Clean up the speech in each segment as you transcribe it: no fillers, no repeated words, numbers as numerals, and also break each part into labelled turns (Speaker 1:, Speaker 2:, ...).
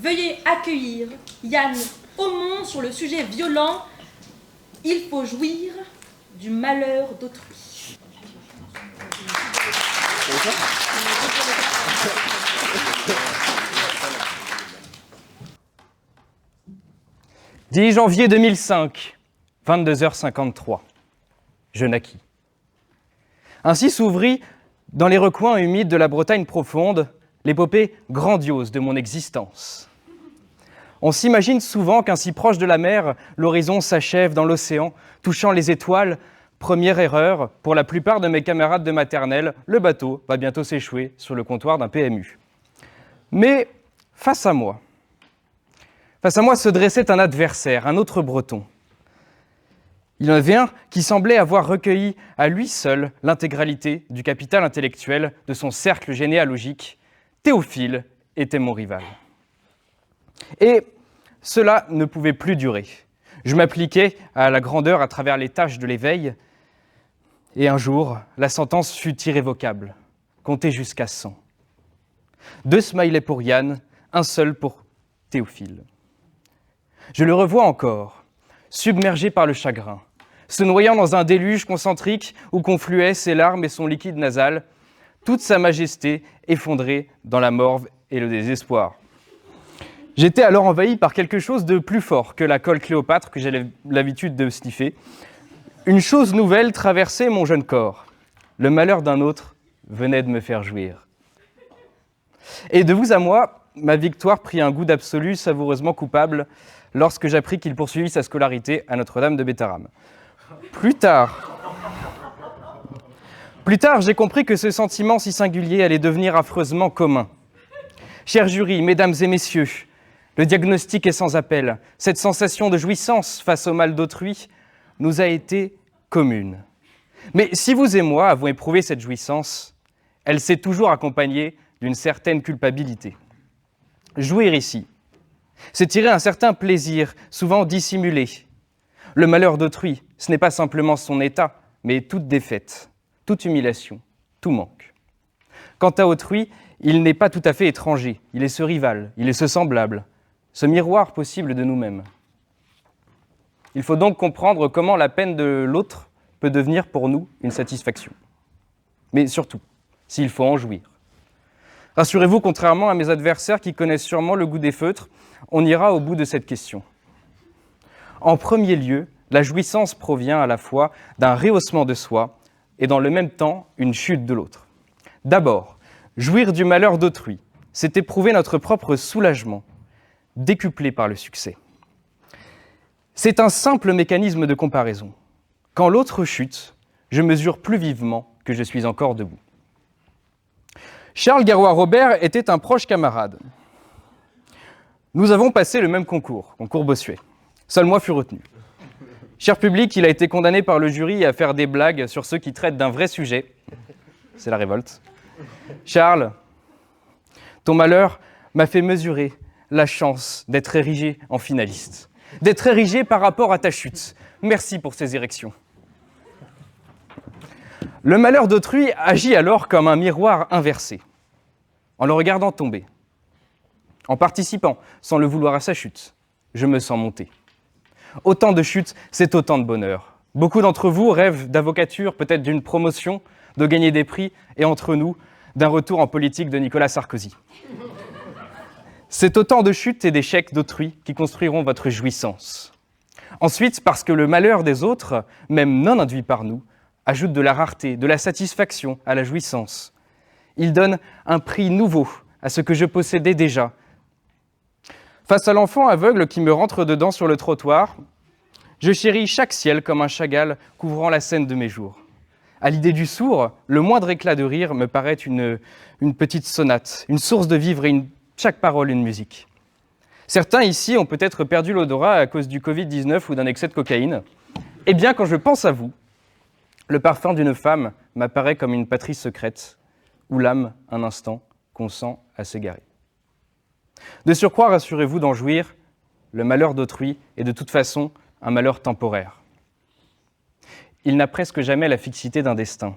Speaker 1: Veuillez accueillir Yann Aumont sur le sujet violent « Il faut jouir du malheur d'autrui ».
Speaker 2: 10 janvier 2005, 22h53. Je naquis. Ainsi s'ouvrit, dans les recoins humides de la Bretagne profonde, l'épopée grandiose de mon existence. On s'imagine souvent qu'ainsi proche de la mer, l'horizon s'achève dans l'océan, touchant les étoiles. Première erreur, pour la plupart de mes camarades de maternelle, le bateau va bientôt s'échouer sur le comptoir d'un PMU. Mais face à moi se dressait un adversaire, un autre breton. Il y en avait un qui semblait avoir recueilli à lui seul l'intégralité du capital intellectuel de son cercle généalogique. Théophile était mon rival. Et cela ne pouvait plus durer. Je m'appliquais à la grandeur à travers les tâches de l'éveil, et un jour, la sentence fut irrévocable. Comptez jusqu'à 100. 2 smileys pour Yann, un seul pour Théophile. Je le revois encore, submergé par le chagrin, se noyant dans un déluge concentrique où confluaient ses larmes et son liquide nasal, toute sa majesté effondrée dans la morve et le désespoir. J'étais alors envahi par quelque chose de plus fort que la colle Cléopâtre que j'ai l'habitude de sniffer. Une chose nouvelle traversait mon jeune corps. Le malheur d'un autre venait de me faire jouir. Et de vous à moi, ma victoire prit un goût d'absolu savoureusement coupable lorsque j'appris qu'il poursuivit sa scolarité à Notre-Dame de Bétarame. Plus tard, j'ai compris que ce sentiment si singulier allait devenir affreusement commun. Cher jury, mesdames et messieurs, le diagnostic est sans appel. Cette sensation de jouissance face au mal d'autrui nous a été commune. Mais si vous et moi avons éprouvé cette jouissance, elle s'est toujours accompagnée d'une certaine culpabilité. Jouir ici, c'est tirer un certain plaisir, souvent dissimulé. Le malheur d'autrui, ce n'est pas simplement son état, mais toute défaite, toute humiliation, tout manque. Quant à autrui, il n'est pas tout à fait étranger, il est ce rival, il est ce semblable, ce miroir possible de nous-mêmes. Il faut donc comprendre comment la peine de l'autre peut devenir pour nous une satisfaction. Mais surtout, s'il faut en jouir. Rassurez-vous, contrairement à mes adversaires qui connaissent sûrement le goût des feutres, on ira au bout de cette question. En premier lieu, la jouissance provient à la fois d'un rehaussement de soi et dans le même temps une chute de l'autre. D'abord, jouir du malheur d'autrui, c'est éprouver notre propre soulagement, décuplé par le succès. C'est un simple mécanisme de comparaison. Quand l'autre chute, je mesure plus vivement que je suis encore debout. Charles Garois-Robert était un proche camarade. Nous avons passé le même concours Bossuet. Seul moi fus retenu. Cher public, il a été condamné par le jury à faire des blagues sur ceux qui traitent d'un vrai sujet. C'est la révolte. Charles, ton malheur m'a fait mesurer la chance d'être érigé en finaliste, d'être érigé par rapport à ta chute. Merci pour ces érections. Le malheur d'autrui agit alors comme un miroir inversé. En le regardant tomber, en participant, sans le vouloir, à sa chute, je me sens monter. Autant de chutes, c'est autant de bonheur. Beaucoup d'entre vous rêvent d'avocature, peut-être d'une promotion, de gagner des prix, et entre nous, d'un retour en politique de Nicolas Sarkozy. C'est autant de chutes et d'échecs d'autrui qui construiront votre jouissance. Ensuite, parce que le malheur des autres, même non induit par nous, ajoute de la rareté, de la satisfaction à la jouissance. Il donne un prix nouveau à ce que je possédais déjà. Face à l'enfant aveugle qui me rentre dedans sur le trottoir, je chéris chaque ciel comme un Chagall couvrant la scène de mes jours. À l'idée du sourd, le moindre éclat de rire me paraît une petite sonate, une source de vivre et chaque parole une musique. Certains ici ont peut-être perdu l'odorat à cause du Covid-19 ou d'un excès de cocaïne. Eh bien, quand je pense à vous, le parfum d'une femme m'apparaît comme une patrie secrète, où l'âme, un instant, consent à s'égarer. De surcroît, rassurez-vous d'en jouir, le malheur d'autrui est de toute façon un malheur temporaire. Il n'a presque jamais la fixité d'un destin.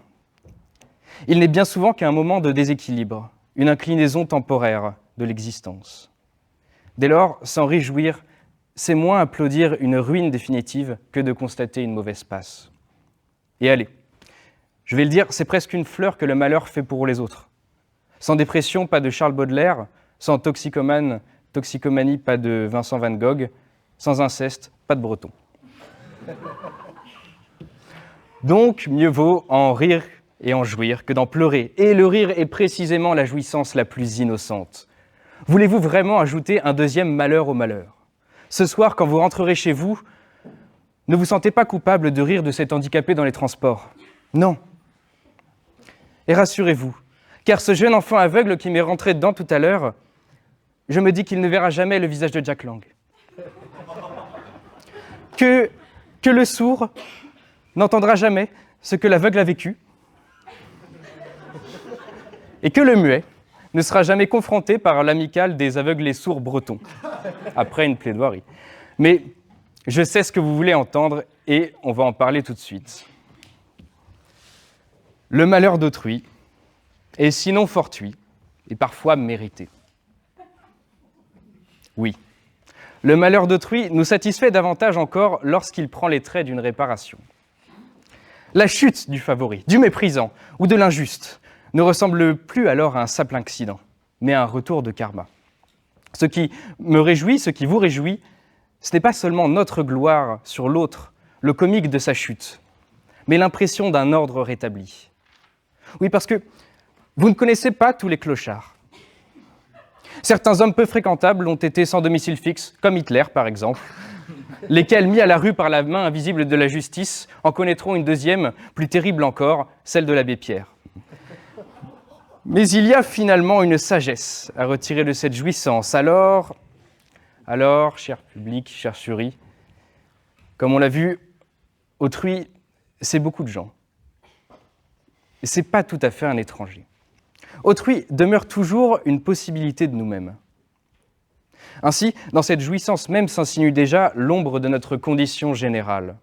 Speaker 2: Il n'est bien souvent qu'un moment de déséquilibre, une inclinaison temporaire de l'existence. Dès lors, s'en réjouir, c'est moins applaudir une ruine définitive que de constater une mauvaise passe. Et allez, je vais le dire, c'est presque une fleur que le malheur fait pour les autres. Sans dépression, pas de Charles Baudelaire, sans toxicomanie, pas de Vincent Van Gogh, sans inceste, pas de Breton. Donc, mieux vaut en rire et en jouir que d'en pleurer. Et le rire est précisément la jouissance la plus innocente. Voulez-vous vraiment ajouter un deuxième malheur au malheur? Ce soir, quand vous rentrerez chez vous, ne vous sentez pas coupable de rire de cet handicapé dans les transports. Non. Et rassurez-vous, car ce jeune enfant aveugle qui m'est rentré dedans tout à l'heure, je me dis qu'il ne verra jamais le visage de Jack Lang. Que le sourd n'entendra jamais ce que l'aveugle a vécu, et que le muet ne sera jamais confronté par l'amicale des aveugles et sourds bretons, après une plaidoirie. Mais je sais ce que vous voulez entendre, et on va en parler tout de suite. Le malheur d'autrui est sinon fortuit, et parfois mérité. Oui, le malheur d'autrui nous satisfait davantage encore lorsqu'il prend les traits d'une réparation. La chute du favori, du méprisant ou de l'injuste ne ressemble plus alors à un simple accident, mais à un retour de karma. Ce qui me réjouit, ce qui vous réjouit, ce n'est pas seulement notre gloire sur l'autre, le comique de sa chute, mais l'impression d'un ordre rétabli. Oui, parce que vous ne connaissez pas tous les clochards. Certains hommes peu fréquentables ont été sans domicile fixe, comme Hitler par exemple, lesquels, mis à la rue par la main invisible de la justice, en connaîtront une deuxième, plus terrible encore, celle de l'abbé Pierre. Mais il y a finalement une sagesse à retirer de cette jouissance. Alors, cher public, cher jury, comme on l'a vu, autrui, c'est beaucoup de gens. Et c'est pas tout à fait un étranger. Autrui demeure toujours une possibilité de nous-mêmes. Ainsi, dans cette jouissance même s'insinue déjà l'ombre de notre condition générale.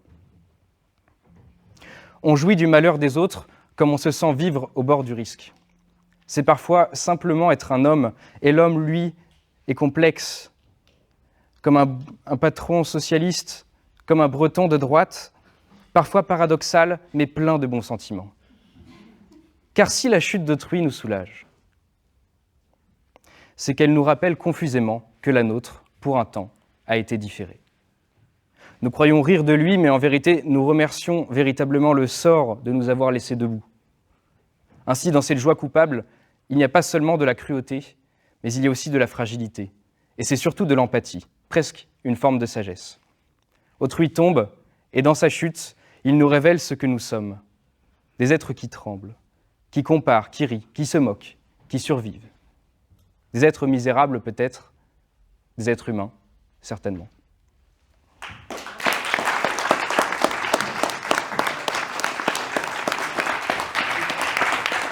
Speaker 2: On jouit du malheur des autres comme on se sent vivre au bord du risque. C'est parfois simplement être un homme, et l'homme, lui, est complexe, comme un patron socialiste, comme un breton de droite, parfois paradoxal, mais plein de bons sentiments. Car si la chute d'autrui nous soulage, c'est qu'elle nous rappelle confusément que la nôtre, pour un temps, a été différée. Nous croyons rire de lui, mais en vérité, nous remercions véritablement le sort de nous avoir laissés debout. Ainsi, dans cette joie coupable, il n'y a pas seulement de la cruauté, mais il y a aussi de la fragilité. Et c'est surtout de l'empathie, presque une forme de sagesse. Autrui tombe, et dans sa chute, il nous révèle ce que nous sommes. Des êtres qui tremblent, qui comparent, qui rient, qui se moquent, qui survivent. Des êtres misérables peut-être, des êtres humains, certainement.